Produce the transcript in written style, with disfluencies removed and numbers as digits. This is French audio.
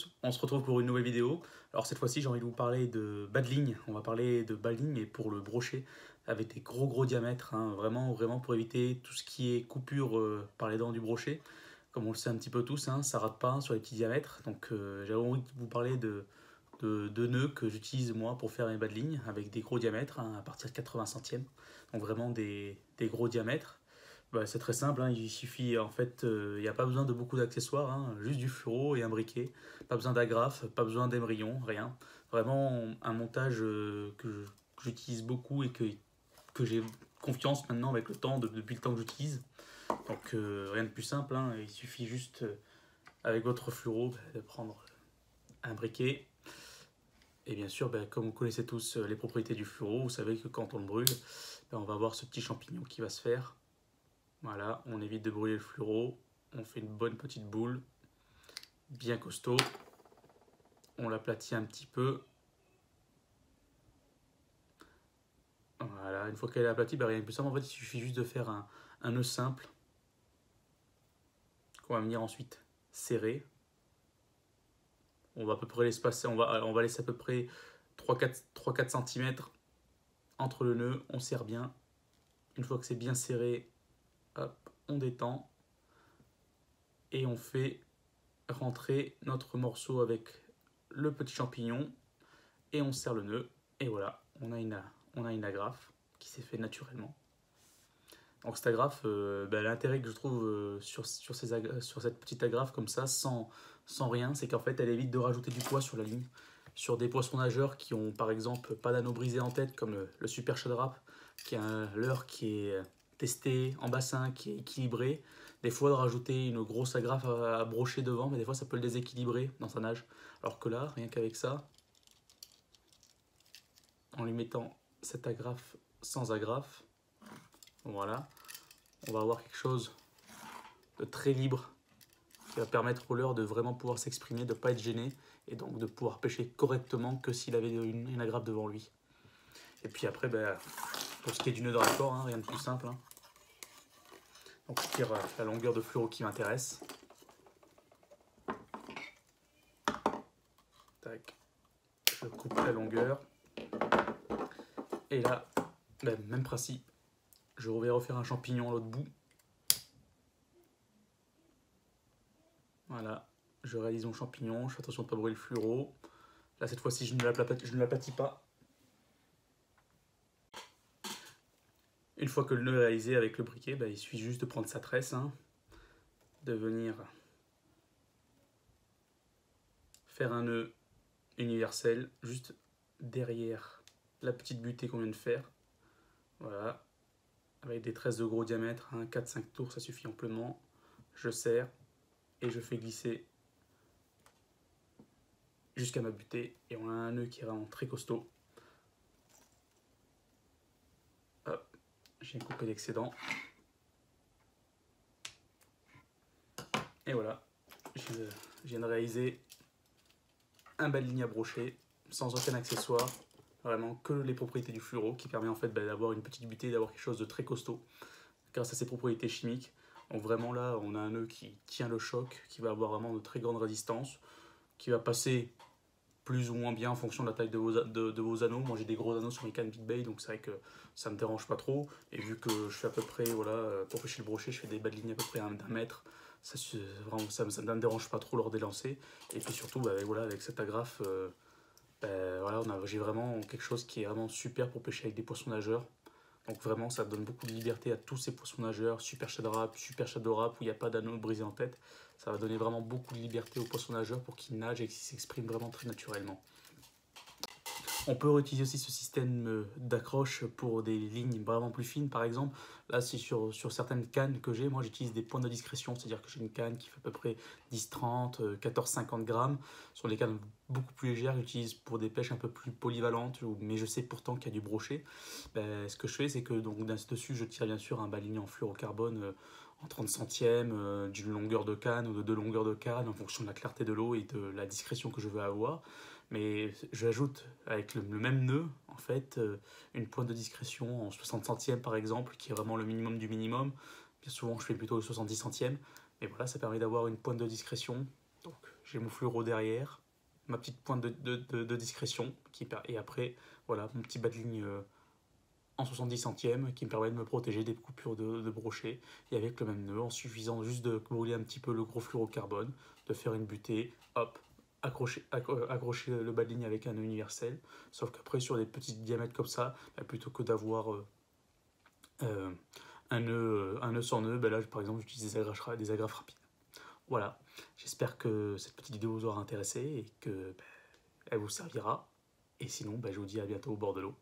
tous, on se retrouve pour une nouvelle vidéo. Alors cette fois-ci j'ai envie de vous parler de bas de ligne, on va parler de bas de ligne mais pour le brochet avec des gros diamètres, hein, vraiment pour éviter tout ce qui est coupure par les dents du brochet. Comme on le sait un petit peu tous, hein, ça rate pas sur les petits diamètres, donc j'ai envie de vous parler de nœuds que j'utilise moi pour faire mes bas de ligne avec des gros diamètres, hein, à partir de 80 centièmes, donc vraiment des gros diamètres. Bah, c'est très simple, hein, il suffit en fait, il n'y a pas besoin de beaucoup d'accessoires, hein, juste du fluoro et un briquet, pas besoin d'agrafe, pas besoin d'émerillon, rien. Vraiment un montage que j'utilise beaucoup et que j'ai confiance maintenant avec le temps, depuis le temps que j'utilise. Donc rien de plus simple, hein, il suffit juste avec votre fluoro de prendre un briquet. Et bien sûr, comme vous connaissez tous les propriétés du fluoro, vous savez que quand on le brûle, on va avoir ce petit champignon qui va se faire. Voilà, on évite de brûler le fluoro, on fait une bonne petite boule, bien costaud, on l'aplatit un petit peu. Voilà, une fois qu'elle est aplatie, rien de plus simple, en fait il suffit juste de faire un nœud simple, qu'on va venir ensuite serrer. On va à peu près l'espacer, on va laisser à peu près 3-4 cm entre le nœud, on serre bien. Une fois que c'est bien serré, hop, on détend et on fait rentrer notre morceau avec le petit champignon et on serre le nœud et voilà, on a une agrafe qui s'est fait naturellement. Donc cette agrafe, l'intérêt que je trouve sur cette petite agrafe comme ça, sans rien, c'est qu'en fait elle évite de rajouter du poids sur la ligne. Sur des poissons nageurs qui ont par exemple pas d'anneau brisé en tête, comme le Super Shad Rap, qui a un leurre qui est testé en bassin, qui est équilibré, des fois de rajouter une grosse agrafe à brocher devant, mais des fois ça peut le déséquilibrer dans sa nage. Alors que là, rien qu'avec ça, en lui mettant cette agrafe sans agrafe, voilà, on va avoir quelque chose de très libre qui va permettre au leurre de vraiment pouvoir s'exprimer, de ne pas être gêné et donc de pouvoir pêcher correctement que s'il avait une agrafe devant lui. Et puis après, pour ce qui est du nœud de raccord, hein, rien de plus simple. Hein. Donc je tire la longueur de fluoro qui m'intéresse. Tac. Je coupe la longueur. Et là, même principe. Je vais refaire un champignon à l'autre bout. Voilà, je réalise mon champignon, je fais attention de ne pas brûler le fluoro. Là, cette fois-ci, je ne l'aplatis pas. Une fois que le nœud est réalisé avec le briquet, il suffit juste de prendre sa tresse, hein, de venir faire un nœud universel juste derrière la petite butée qu'on vient de faire. Voilà, avec des tresses de gros diamètre, hein, 4-5 tours, ça suffit amplement. Je serre et je fais glisser jusqu'à ma butée et on a un nœud qui est vraiment très costaud. Hop, j'ai coupé l'excédent. Et voilà, je viens de réaliser un bas de ligne à brocher sans aucun accessoire, vraiment que les propriétés du fluoro qui permet en fait d'avoir une petite butée, d'avoir quelque chose de très costaud grâce à ses propriétés chimiques. Donc vraiment là on a un nœud qui tient le choc, qui va avoir vraiment de très grande résistance, qui va passer plus ou moins bien en fonction de la taille de vos anneaux. Moi j'ai des gros anneaux sur mes cannes Big Bay, donc c'est vrai que ça me dérange pas trop. Et vu que je fais à peu près, voilà, pour pêcher le brochet, je fais des bas de ligne à peu près d'1 mètre. Ça ne me dérange pas trop lors des lancers. Et puis surtout, voilà, avec cette agrafe, voilà, j'ai vraiment quelque chose qui est vraiment super pour pêcher avec des poissons nageurs. Donc vraiment, ça donne beaucoup de liberté à tous ces poissons nageurs, Super Shad Rap, Super Shadow Rap, où il n'y a pas d'anneau brisé en tête. Ça va donner vraiment beaucoup de liberté aux poissons nageurs pour qu'ils nagent et qu'ils s'expriment vraiment très naturellement. On peut utiliser aussi ce système d'accroche pour des lignes vraiment plus fines, par exemple. Là, c'est sur certaines cannes que j'ai, moi j'utilise des points de discrétion, c'est-à-dire que j'ai une canne qui fait à peu près 10-30, 14-50 grammes. Sur des cannes beaucoup plus légères, j'utilise pour des pêches un peu plus polyvalentes, mais je sais pourtant qu'il y a du brochet. Ce que je fais, c'est que dessus, je tire bien sûr un bas de ligne en fluorocarbone en 30 centièmes, d'une longueur de canne ou de 2 longueurs de canne, en fonction de la clarté de l'eau et de la discrétion que je veux avoir. Mais j'ajoute avec le même nœud, en fait, une pointe de discrétion en 60 centièmes par exemple, qui est vraiment le minimum du minimum. Bien souvent, je fais plutôt le 70 centièmes. Mais voilà, ça permet d'avoir une pointe de discrétion. Donc, j'ai mon fluoro derrière, ma petite pointe de discrétion, et après, voilà, mon petit bas de ligne en 70 centièmes qui me permet de me protéger des coupures de brochet, et avec le même nœud, en suffisant juste de brûler un petit peu le gros fluorocarbone, de faire une butée, hop, accrocher le bas de ligne avec un nœud universel, sauf qu'après sur des petits diamètres comme ça, bah, plutôt que d'avoir euh, un nœud sans nœud, bah là par exemple j'utilise des agrafes rapides. Voilà, j'espère que cette petite vidéo vous aura intéressé et que bah, elle vous servira. Et sinon, bah, je vous dis à bientôt au bord de l'eau.